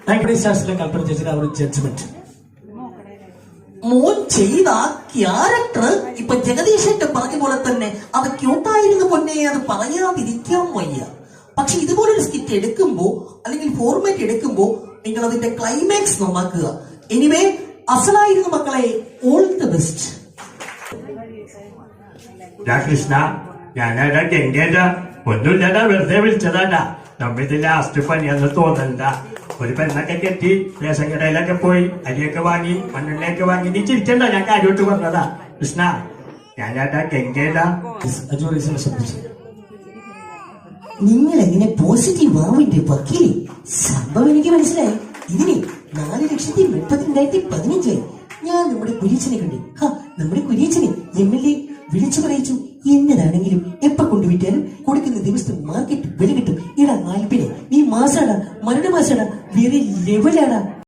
കൽപ്പന ചേച്ചിയുടെ ആ ഒരു ജഡ്ജ്മെന്റ് മോൻ ചെയ്ത ക്യാരക്ടർ ഇപ്പൊ ജഗദീശന്റെ പറഞ്ഞ പോലെ തന്നെ അത് ക്യൂട്ടായിരുന്നു പൊന്നെ, അത് പറയാതിരിക്കാൻ വയ്യ. പക്ഷെ ഇതുപോലൊരു സ്കിറ്റ് എടുക്കുമ്പോ അല്ലെങ്കിൽ ഫോർമാറ്റ് എടുക്കുമ്പോ നിങ്ങൾ അതിന്റെ ക്ലൈമാക്സ് നന്നാക്കുക. എനിവേ അസലായിരുന്നു മക്കളെ, ഓൾ ദി ബെസ്റ്റ്. കൃഷ്ണ, ഞാനാ ഗംഗേന്റെ ഒന്നുമില്ലടാ, വെറുതെ വിളിച്ചതാടാ. നമ്മിത് ലാസ്റ്റ് പണിയെന്ന് തോന്നണ്ട. ഒരു പെണ്ണൊക്കെ കെട്ടി റേഷൻ കടയിലൊക്കെ പോയി അരിയൊക്കെ വാങ്ങി മണ്ണെണ്ണയൊക്കെ വാങ്ങി. നീ ചിരിക്കണ്ട, ഞാൻ കാര്യമായിട്ട് പറഞ്ഞതാ കൃഷ്ണ. ഞാനാട്ടാ ഗംഗേടാ. നിങ്ങൾ എങ്ങനെ പോസിറ്റീവ് ആവിന്റെ വക്കീലി? സംഭവം എനിക്ക് മനസ്സിലായി. ഇതിന് 4,32,15,015 ഞാൻ നമ്മുടെ കുര്യച്ചനെ കണ്ടു. നമ്മുടെ കുര്യച്ചനെ MLA വിളിച്ചു പറയിച്ചു, എന്നതാണെങ്കിലും എപ്പ കൊണ്ടുവിറ്റാലും കൊടുക്കുന്ന ദിവസത്തെ മാർക്കറ്റ് വില കിട്ടും. ഇടാ ആൽപ്പിനെ, നീ മാസാടാ, മരുടെ മാസാടാ, വേറെ ലെവലാടാ.